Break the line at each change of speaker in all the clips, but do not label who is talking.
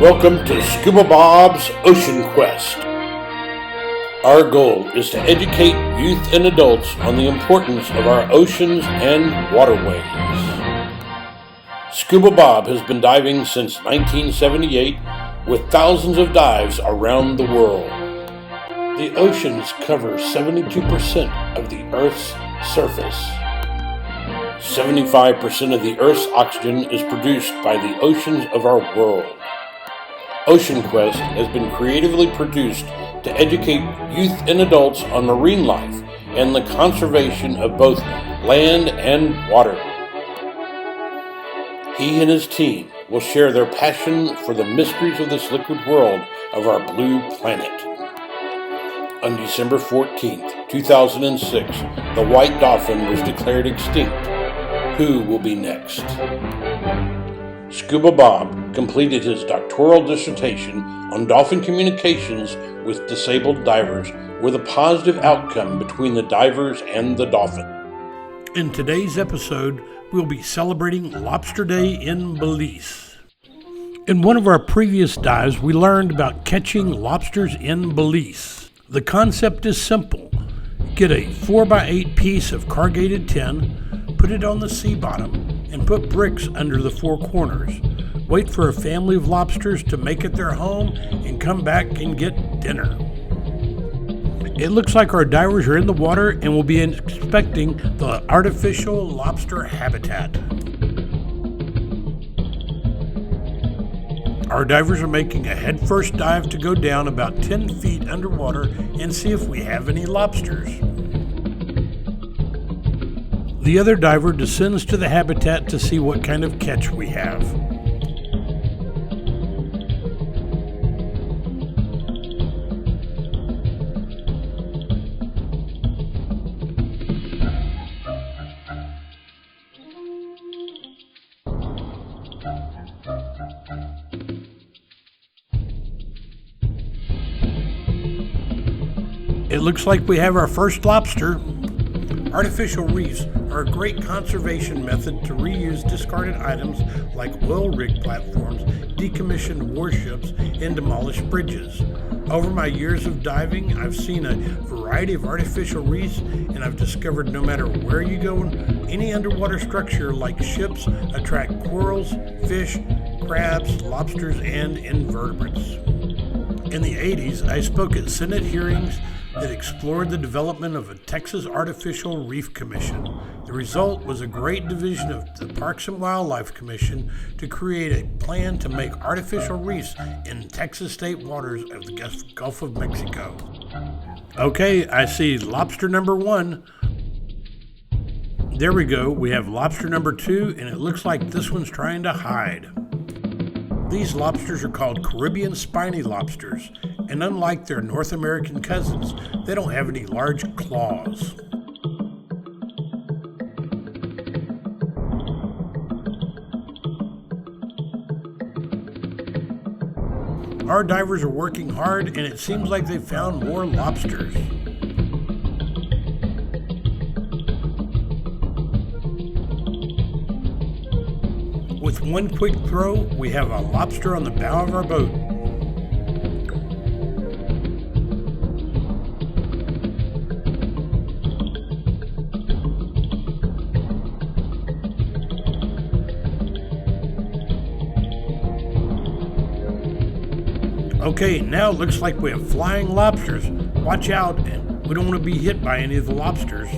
Welcome to Scuba Bob's Ocean Quest. Our goal is to educate youth and adults on the importance of our oceans and waterways. Scuba Bob has been diving since 1978 with thousands of dives around the world. The oceans cover 72% of the Earth's surface. 75% of the Earth's oxygen is produced by the oceans of our world. Ocean Quest has been creatively produced to educate youth and adults on marine life and the conservation of both land and water. He and his team will share their passion for the mysteries of this liquid world of our blue planet. On December 14th, 2006, the white dolphin was declared extinct. Who will be next? Scuba Bob completed his doctoral dissertation on dolphin communications with disabled divers with a positive outcome between the divers and the dolphin. In today's episode, we'll be celebrating Lobster Day in Belize. In one of our previous dives, we learned about catching lobsters in Belize. The concept is simple. Get a 4x8 piece of corrugated tin, put it on the sea bottom, and put bricks under the four corners. Wait for a family of lobsters to make it their home and come back and get dinner. It looks like our divers are in the water and will be inspecting the artificial lobster habitat. Our divers are making a headfirst dive to go down about 10 feet underwater and see if we have any lobsters. The other diver descends to the habitat to see what kind of catch we have. It looks like we have our first lobster. Artificial reefs are a great conservation method to reuse discarded items like oil rig platforms, decommissioned warships, and demolished bridges. Over my years of diving, I've seen a variety of artificial reefs, and I've discovered no matter where you go, any underwater structure like ships attract corals, fish, crabs, lobsters, and invertebrates. In the 80s, I spoke at Senate hearings that explored the development of a Texas Artificial Reef Commission. The result was a great division of the Parks and Wildlife Commission to create a plan to make artificial reefs in Texas state waters of the Gulf of Mexico. Okay, I see lobster number 1. There we go, we have lobster number 2, and it looks like this one's trying to hide. These lobsters are called Caribbean spiny lobsters, and unlike their North American cousins, they don't have any large claws. Our divers are working hard, and it seems like they've found more lobsters. With one quick throw, we have a lobster on the bow of our boat. Okay, now it looks like we have flying lobsters. Watch out, and we don't want to be hit by any of the lobsters.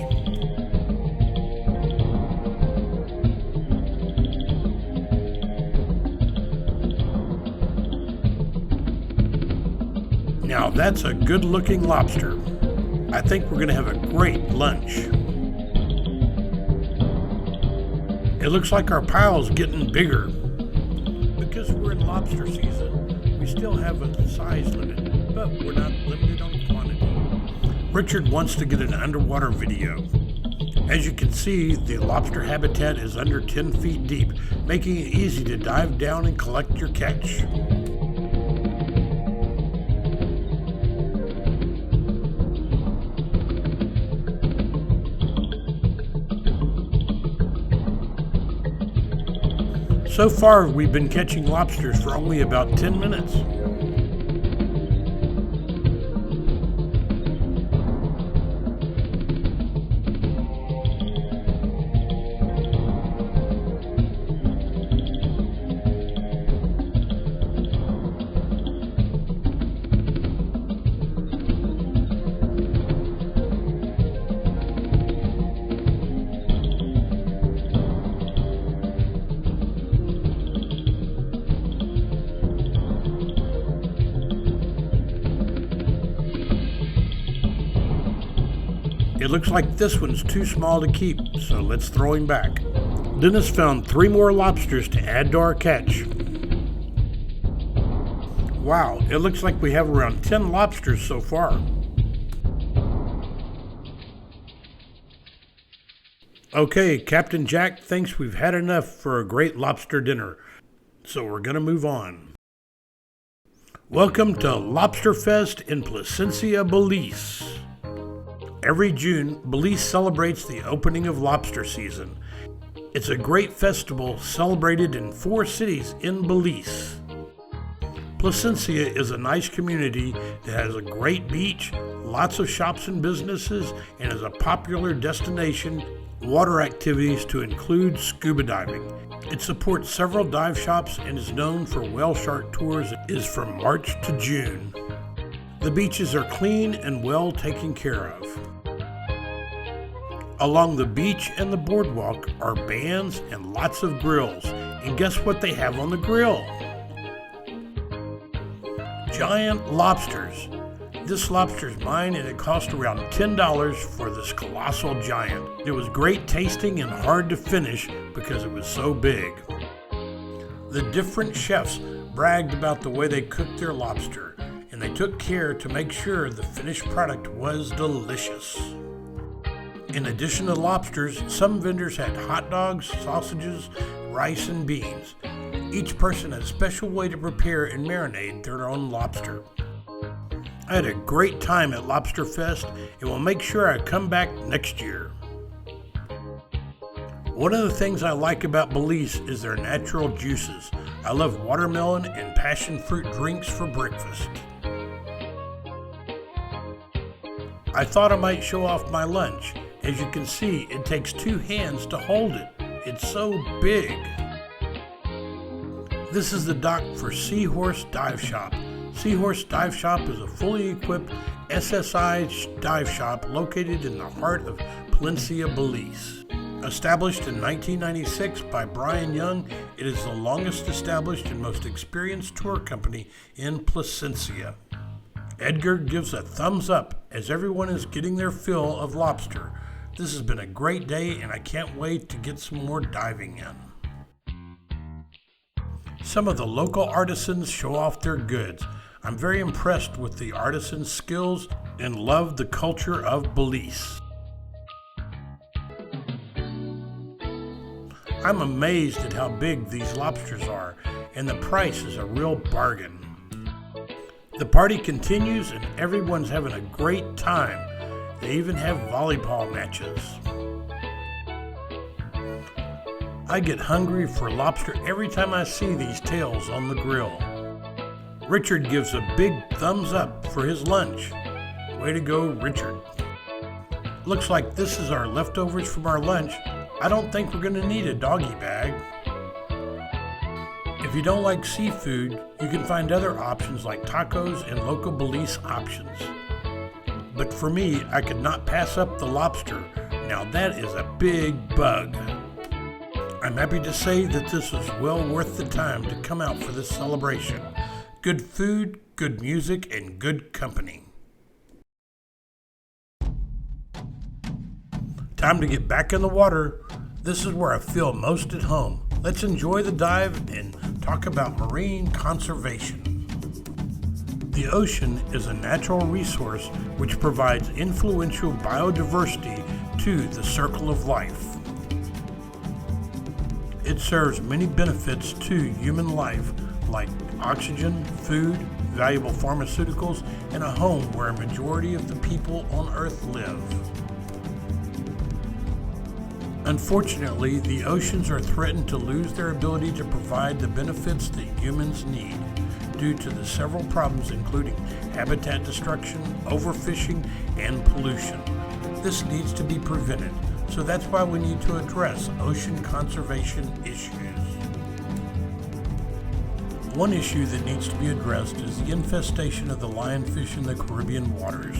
Now that's a good-looking lobster. I think we're going to have a great lunch. It looks like our pile's getting bigger. Because we're in lobster season, we still have a size limit, but we're not limited on quantity. Richard wants to get an underwater video. As you can see, the lobster habitat is under 10 feet deep, making it easy to dive down and collect your catch. So far, we've been catching lobsters for only about 10 minutes. It looks like this one's too small to keep, so let's throw him back. Dennis found 3 more lobsters to add to our catch. Wow, it looks like we have around 10 lobsters so far. Okay, Captain Jack thinks we've had enough for a great lobster dinner, so we're gonna move on. Welcome to Lobster Fest in Placencia, Belize. Every June, Belize celebrates the opening of lobster season. It's a great festival celebrated in 4 cities in Belize. Placencia is a nice community that has a great beach, lots of shops and businesses, and is a popular destination water activities to include scuba diving. It supports several dive shops and is known for whale shark tours. It is from March to June. The beaches are clean and well taken care of. Along the beach and the boardwalk are bands and lots of grills. And guess what they have on the grill? Giant lobsters. This lobster is mine and it cost around $10 for this colossal giant. It was great tasting and hard to finish because it was so big. The different chefs bragged about the way they cooked their lobster, and they took care to make sure the finished product was delicious. In addition to lobsters, some vendors had hot dogs, sausages, rice, and beans. Each person had a special way to prepare and marinate their own lobster. I had a great time at Lobster Fest and will make sure I come back next year. One of the things I like about Belize is their natural juices. I love watermelon and passion fruit drinks for breakfast. I thought I might show off my lunch. As you can see, it takes 2 hands to hold it. It's so big. This is the dock for Seahorse Dive Shop. Seahorse Dive Shop is a fully equipped SSI dive shop located in the heart of Placencia, Belize. Established in 1996 by Brian Young, it is the longest established and most experienced tour company in Placencia. Edgar gives a thumbs up as everyone is getting their fill of lobster. This has been a great day and I can't wait to get some more diving in. Some of the local artisans show off their goods. I'm very impressed with the artisans' skills and love the culture of Belize. I'm amazed at how big these lobsters are, and the price is a real bargain. The party continues and everyone's having a great time. They even have volleyball matches. I get hungry for lobster every time I see these tails on the grill. Richard gives a big thumbs up for his lunch. Way to go, Richard. Looks like this is our leftovers from our lunch. I don't think we're gonna need a doggy bag. If you don't like seafood, you can find other options like tacos and local Belize options. But for me, I could not pass up the lobster. Now that is a big bug. I'm happy to say that this was well worth the time to come out for this celebration. Good food, good music, and good company. Time to get back in the water. This is where I feel most at home. Let's enjoy the dive and talk about marine conservation. The ocean is a natural resource which provides influential biodiversity to the circle of life. It serves many benefits to human life, like oxygen, food, valuable pharmaceuticals, and a home where a majority of the people on Earth live. Unfortunately, the oceans are threatened to lose their ability to provide the benefits that humans need due to the several problems including habitat destruction, overfishing, and pollution. This needs to be prevented, so that's why we need to address ocean conservation issues. One issue that needs to be addressed is the infestation of the lionfish in the Caribbean waters.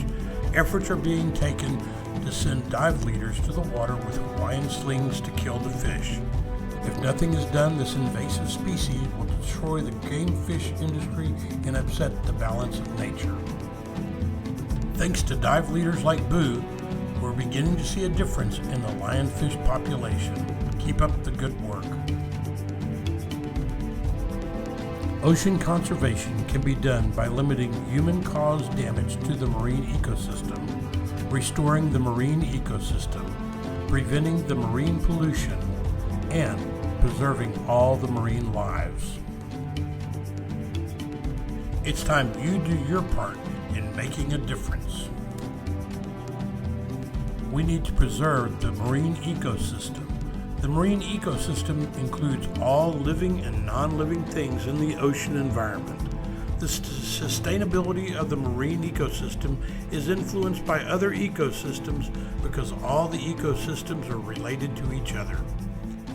Efforts are being taken to send dive leaders to the water with Hawaiian slings to kill the fish. If nothing is done, this invasive species will destroy the game fish industry and upset the balance of nature. Thanks to dive leaders like Boo, we're beginning to see a difference in the lionfish population. Keep up the good work. Ocean conservation can be done by limiting human-caused damage to the marine ecosystem, restoring the marine ecosystem, preventing the marine pollution, and preserving all the marine lives. It's time you do your part in making a difference. We need to preserve the marine ecosystem. The marine ecosystem includes all living and non-living things in the ocean environment. The sustainability of the marine ecosystem is influenced by other ecosystems because all the ecosystems are related to each other.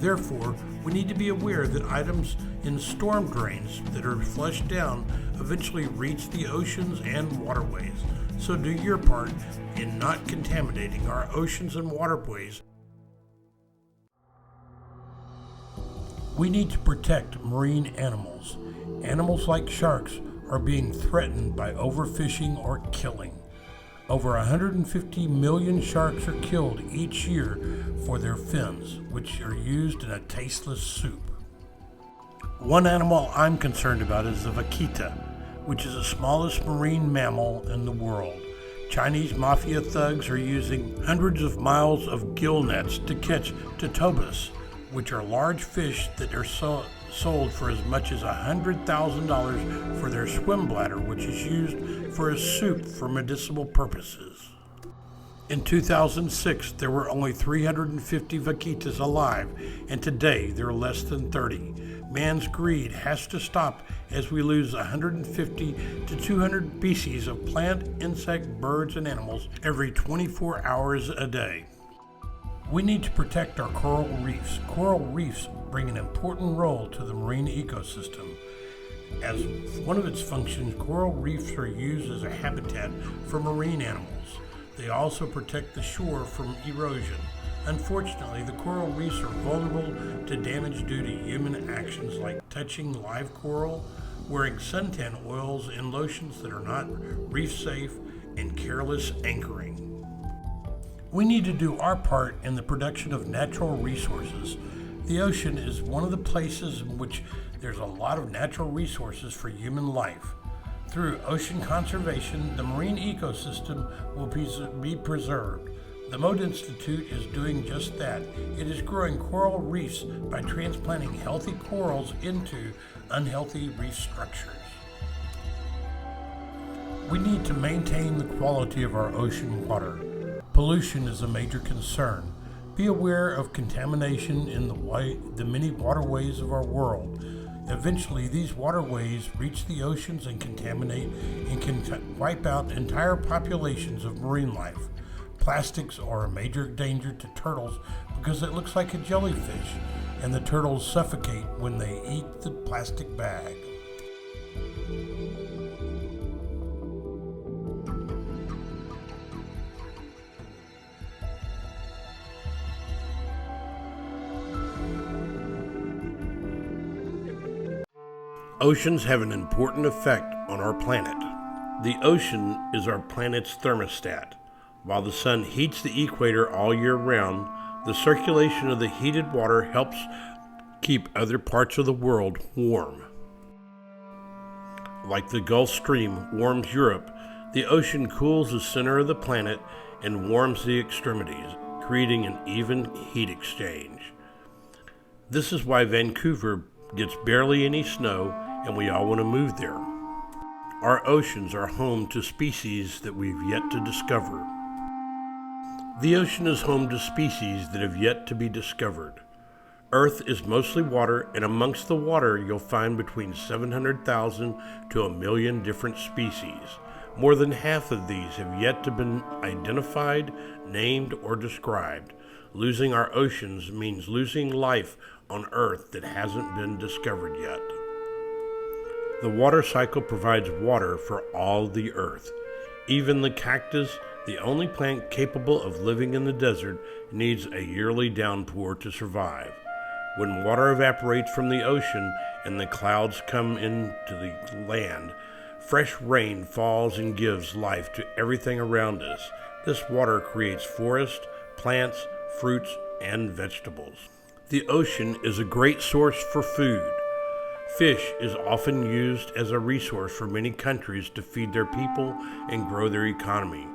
Therefore, we need to be aware that items in storm drains that are flushed down eventually reach the oceans and waterways. So do your part in not contaminating our oceans and waterways. We need to protect marine animals. Animals like sharks are being threatened by overfishing or killing. Over 150 million sharks are killed each year for their fins, which are used in a tasteless soup. One animal I'm concerned about is the vaquita, which is the smallest marine mammal in the world. Chinese mafia thugs are using hundreds of miles of gill nets to catch totobas, which are large fish that are sold for as much as $100,000 for their swim bladder, which is used for a soup for medicinal purposes. In 2006, there were only 350 vaquitas alive, and today there are less than 30. Man's greed has to stop as we lose 150 to 200 species of plant, insect, birds, and animals every 24 hours a day. We need to protect our coral reefs. Coral reefs bring an important role to the marine ecosystem. As one of its functions, coral reefs are used as a habitat for marine animals. They also protect the shore from erosion. Unfortunately, the coral reefs are vulnerable to damage due to human actions like touching live coral, wearing suntan oils and lotions that are not reef safe, and careless anchoring. We need to do our part in the production of natural resources. The ocean is one of the places in which there's a lot of natural resources for human life. Through ocean conservation, the marine ecosystem will be preserved. The Mode Institute is doing just that. It is growing coral reefs by transplanting healthy corals into unhealthy reef structures. We need to maintain the quality of our ocean water. Pollution is a major concern. Be aware of contamination in the many waterways of our world. Eventually, these waterways reach the oceans and contaminate and can wipe out entire populations of marine life. Plastics are a major danger to turtles because it looks like a jellyfish, and the turtles suffocate when they eat the plastic bag. Oceans have an important effect on our planet. The ocean is our planet's thermostat. While the sun heats the equator all year round, the circulation of the heated water helps keep other parts of the world warm. Like the Gulf Stream warms Europe, the ocean cools the center of the planet and warms the extremities, creating an even heat exchange. This is why Vancouver gets barely any snow, and we all want to move there. Our oceans are home to species that we've yet to discover. The ocean is home to species that have yet to be discovered. Earth is mostly water, and amongst the water you'll find between 700,000 to a million different species. More than half of these have yet to be identified, named, or described. Losing our oceans means losing life on Earth that hasn't been discovered yet. The water cycle provides water for all the Earth. Even the cactus, the only plant capable of living in the desert, needs a yearly downpour to survive. When water evaporates from the ocean and the clouds come into the land, fresh rain falls and gives life to everything around us. This water creates forests, plants, fruits, and vegetables. The ocean is a great source for food. Fish is often used as a resource for many countries to feed their people and grow their economy.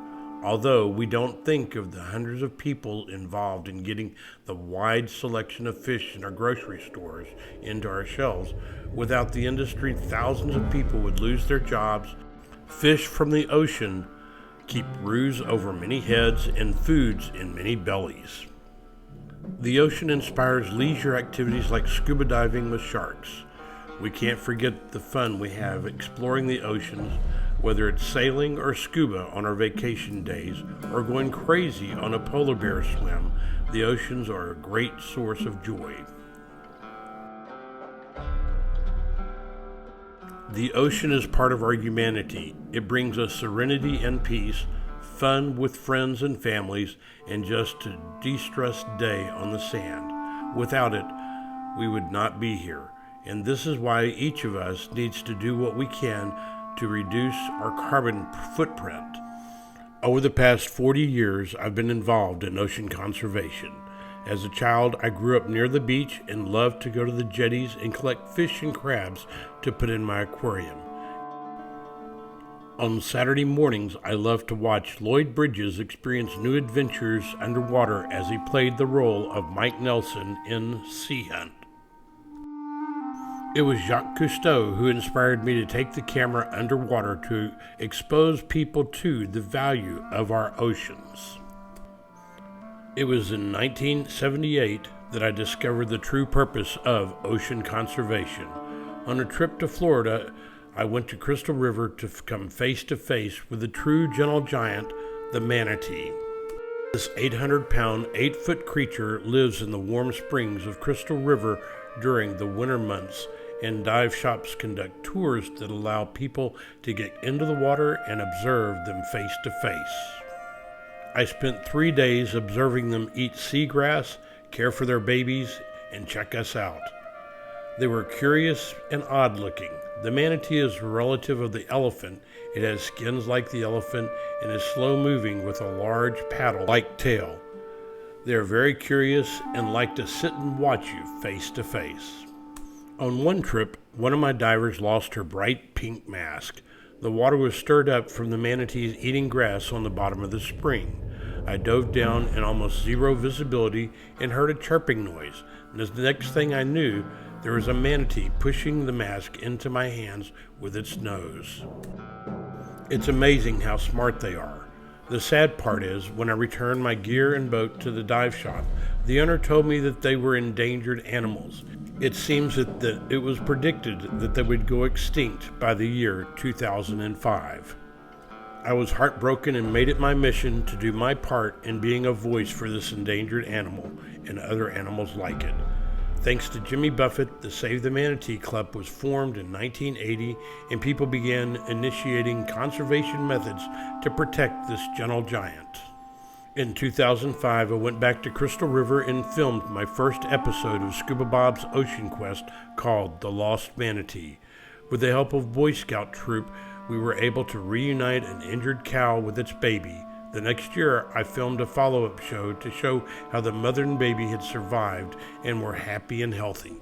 Although we don't think of the hundreds of people involved in getting the wide selection of fish in our grocery stores into our shelves, without the industry, thousands of people would lose their jobs. Fish from the ocean keep roofs over many heads and foods in many bellies. The ocean inspires leisure activities like scuba diving with sharks. We can't forget the fun we have exploring the oceans, whether it's sailing or scuba on our vacation days or going crazy on a polar bear swim. The oceans are a great source of joy. The ocean is part of our humanity. It brings us serenity and peace, fun with friends and families, and just a de-stress day on the sand. Without it, we would not be here. And this is why each of us needs to do what we can to reduce our carbon footprint. Over the past 40 years, I've been involved in ocean conservation. As a child, I grew up near the beach and loved to go to the jetties and collect fish and crabs to put in my aquarium. On Saturday mornings, I loved to watch Lloyd Bridges experience new adventures underwater as he played the role of Mike Nelson in Sea Hunt. It was Jacques Cousteau who inspired me to take the camera underwater to expose people to the value of our oceans. It was in 1978 that I discovered the true purpose of ocean conservation. On a trip to Florida, I went to Crystal River to come face to face with the true gentle giant, the manatee. This 800-pound, 8-foot creature lives in the warm springs of Crystal River during the winter months, and dive shops conduct tours that allow people to get into the water and observe them face to face. I spent 3 days observing them eat seagrass, care for their babies, and check us out. They were curious and odd looking. The manatee is a relative of the elephant. It has skins like the elephant and is slow moving with a large paddle-like tail. They are very curious and like to sit and watch you face to face. On one trip, one of my divers lost her bright pink mask. The water was stirred up from the manatees eating grass on the bottom of the spring. I dove down in almost zero visibility and heard a chirping noise. And the next thing I knew, there was a manatee pushing the mask into my hands with its nose. It's amazing how smart they are. The sad part is, when I returned my gear and boat to the dive shop, the owner told me that they were endangered animals. It seems that it was predicted that they would go extinct by the year 2005. I was heartbroken and made it my mission to do my part in being a voice for this endangered animal and other animals like it. Thanks to Jimmy Buffett, the Save the Manatee Club was formed in 1980, and people began initiating conservation methods to protect this gentle giant. In 2005, I went back to Crystal River and filmed my first episode of Scuba Bob's Ocean Quest called The Lost Manatee. With the help of Boy Scout troop, we were able to reunite an injured cow with its baby. The next year, I filmed a follow-up show to show how the mother and baby had survived and were happy and healthy.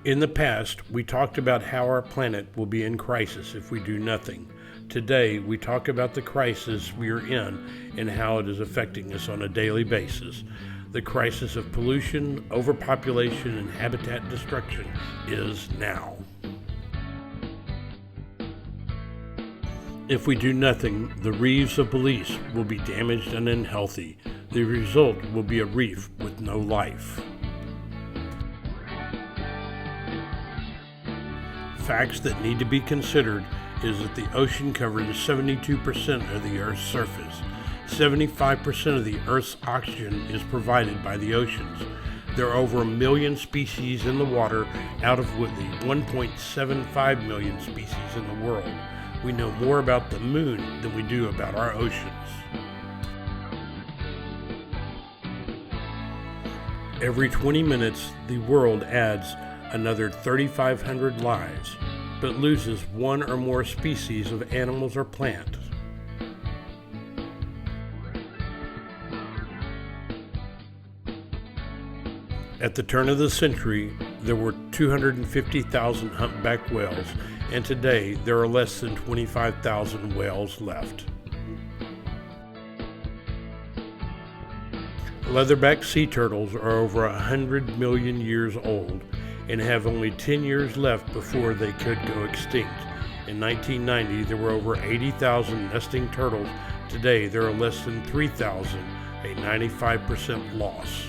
In the past, we talked about how our planet will be in crisis if we do nothing. Today, we talk about the crisis we are in and how it is affecting us on a daily basis. The crisis of pollution, overpopulation, and habitat destruction is now. If we do nothing, the reefs of Belize will be damaged and unhealthy. The result will be a reef with no life. Facts that need to be considered is that the ocean covers 72% of the Earth's surface. 75% of the Earth's oxygen is provided by the oceans. There are over 1 million species in the water, out of which 1.75 million species in the world. We know more about the moon than we do about our oceans. Every 20 minutes, the world adds another 3,500 lives, but loses one or more species of animals or plants. At the turn of the century, there were 250,000 humpback whales, and today there are less than 25,000 whales left. Leatherback sea turtles are over 100 million years old and have only 10 years left before they could go extinct. In 1990, there were over 80,000 nesting turtles. Today, there are less than 3,000, a 95% loss.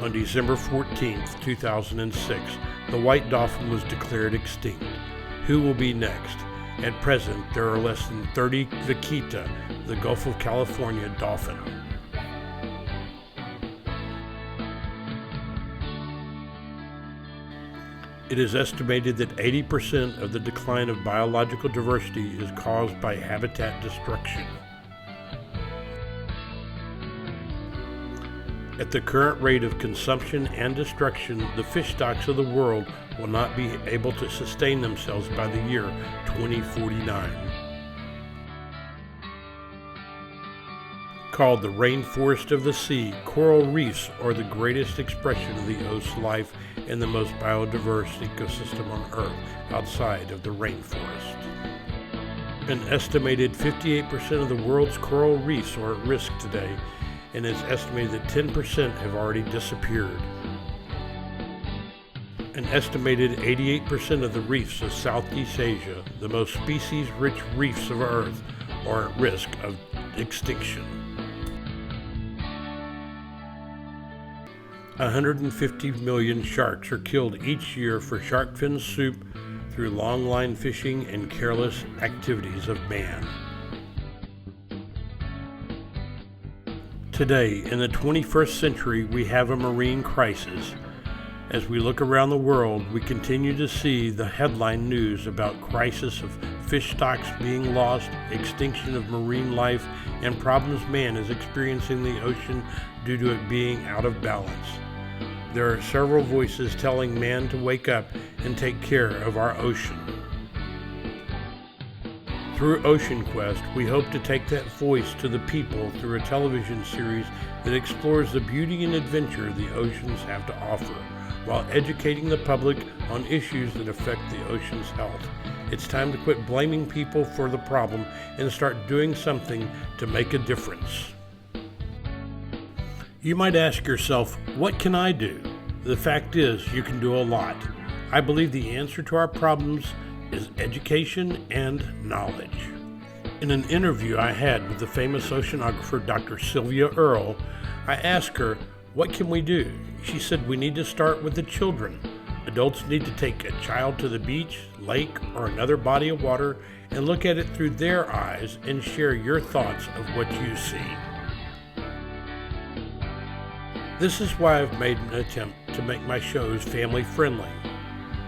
On December 14, 2006, the white dolphin was declared extinct. Who will be next? At present, there are less than 30 vaquita, the Gulf of California dolphin. It is estimated that 80% of the decline of biological diversity is caused by habitat destruction. At the current rate of consumption and destruction, the fish stocks of the world will not be able to sustain themselves by the year 2049. Called the rainforest of the sea, coral reefs are the greatest expression of the ocean's life and the most biodiverse ecosystem on Earth outside of the rainforest. An estimated 58% of the world's coral reefs are at risk today, and it's estimated that 10% have already disappeared. An estimated 88% of the reefs of Southeast Asia, the most species-rich reefs of Earth, are at risk of extinction. 150 million sharks are killed each year for shark fin soup through long-line fishing and careless activities of man. Today, in the 21st century, we have a marine crisis. As we look around the world, we continue to see the headline news about crisis of fish stocks being lost, extinction of marine life, and problems man is experiencing in the ocean due to it being out of balance. There are several voices telling man to wake up and take care of our ocean. Through Ocean Quest, we hope to take that voice to the people through a television series that explores the beauty and adventure the oceans have to offer, while educating the public on issues that affect the ocean's health. It's time to quit blaming people for the problem and start doing something to make a difference. You might ask yourself, what can I do? The fact is, you can do a lot. I believe the answer to our problems is education and knowledge. In an interview I had with the famous oceanographer Dr. Sylvia Earle, I asked her, what can we do? She said we need to start with the children. Adults need to take a child to the beach, lake, or another body of water and look at it through their eyes and share your thoughts of what you see. This is why I've made an attempt to make my shows family friendly.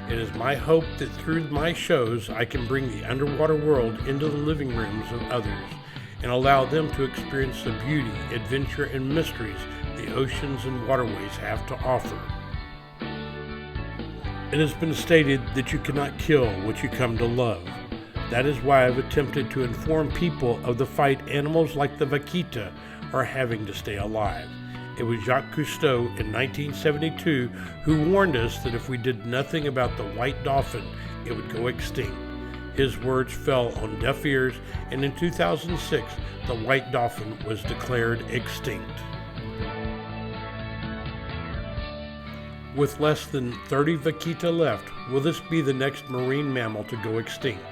It is my hope that through my shows I can bring the underwater world into the living rooms of others and allow them to experience the beauty, adventure, and mysteries the oceans and waterways have to offer. It has been stated that you cannot kill what you come to love. That is why I've attempted to inform people of the fight animals like the vaquita are having to stay alive. It was Jacques Cousteau in 1972 who warned us that if we did nothing about the white dolphin, it would go extinct. His words fell on deaf ears, and in 2006, the white dolphin was declared extinct. With less than 30 vaquita left, will this be the next marine mammal to go extinct?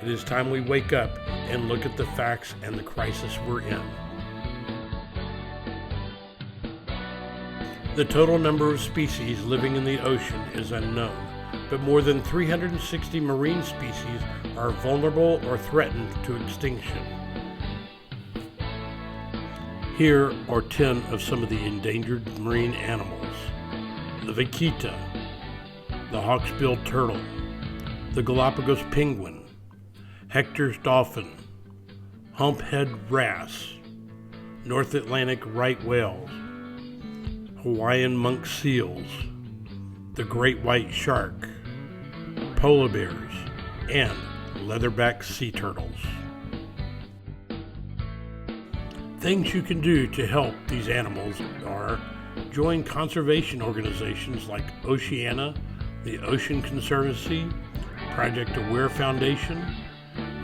It is time we wake up and look at the facts and the crisis we're in. The total number of species living in the ocean is unknown, but more than 360 marine species are vulnerable or threatened to extinction. Here are 10 of some of the endangered marine animals. The vaquita, the hawksbill turtle, the Galapagos penguin, Hector's dolphin, humphead wrasse, North Atlantic right whales, Hawaiian monk seals, the great white shark, polar bears, and leatherback sea turtles. Things you can do to help these animals are join conservation organizations like Oceana, the Ocean Conservancy, Project Aware Foundation,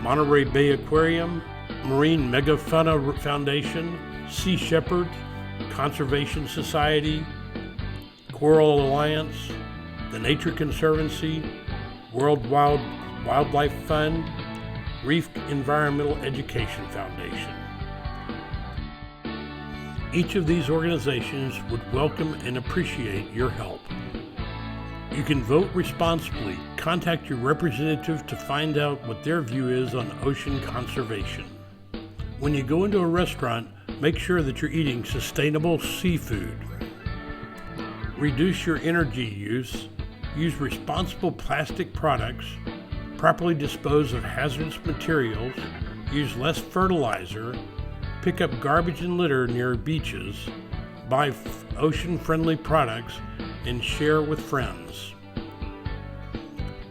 Monterey Bay Aquarium, Marine Megafauna Foundation, Sea Shepherd, Conservation Society, Coral Alliance, the Nature Conservancy, World Wildlife Fund, Reef Environmental Education Foundation. Each of these organizations would welcome and appreciate your help. You can vote responsibly. Contact your representative to find out what their view is on ocean conservation. When you go into a restaurant, make sure that you're eating sustainable seafood. Reduce your energy use. Use responsible plastic products. Properly dispose of hazardous materials. Use less fertilizer. Pick up garbage and litter near beaches, buy ocean-friendly products, and share with friends.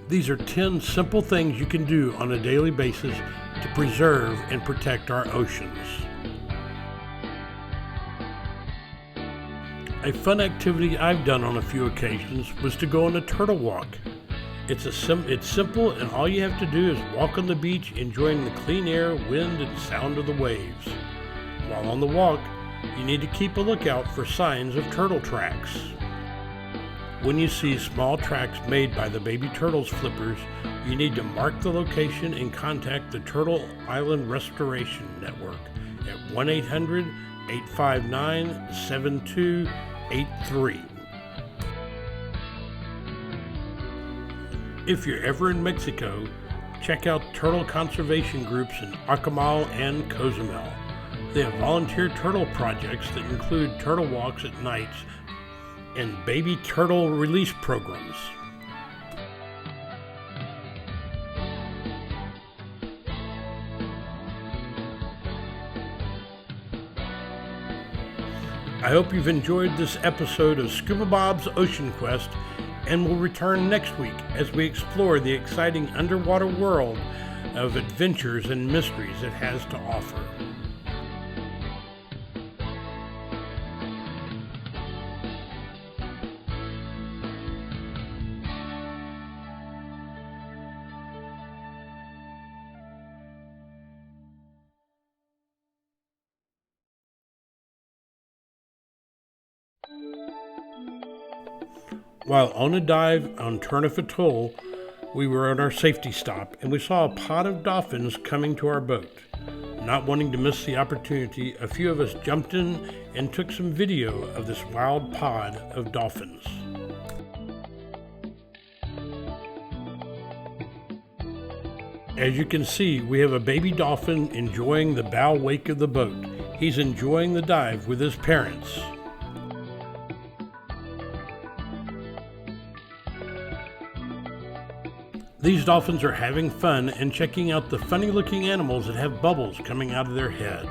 These are 10 simple things you can do on a daily basis to preserve and protect our oceans. A fun activity I've done on a few occasions was to go on a turtle walk. It's simple, and all you have to do is walk on the beach enjoying the clean air, wind, and sound of the waves. While on the walk, you need to keep a lookout for signs of turtle tracks. When you see small tracks made by the baby turtle's flippers, you need to mark the location and contact the Turtle Island Restoration Network at 1-800-859-7283. If you're ever in Mexico, check out turtle conservation groups in Acamal and Cozumel. They have volunteer turtle projects that include turtle walks at nights and baby turtle release programs. I hope you've enjoyed this episode of Scuba Bob's Ocean Quest, and will return next week as we explore the exciting underwater world of adventures and mysteries it has to offer. While on a dive on Turnif Atoll, we were on our safety stop and we saw a pod of dolphins coming to our boat. Not wanting to miss the opportunity, a few of us jumped in and took some video of this wild pod of dolphins. As you can see, we have a baby dolphin enjoying the bow wake of the boat. He's enjoying the dive with his parents. These dolphins are having fun and checking out the funny looking animals that have bubbles coming out of their head.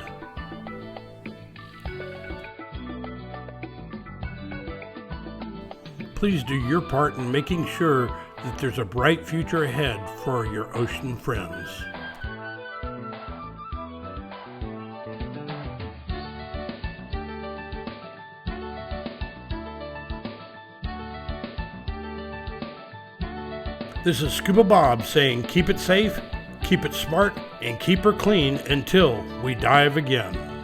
Please do your part in making sure that there's a bright future ahead for your ocean friends. This is Scuba Bob saying keep it safe, keep it smart, and keep her clean until we dive again.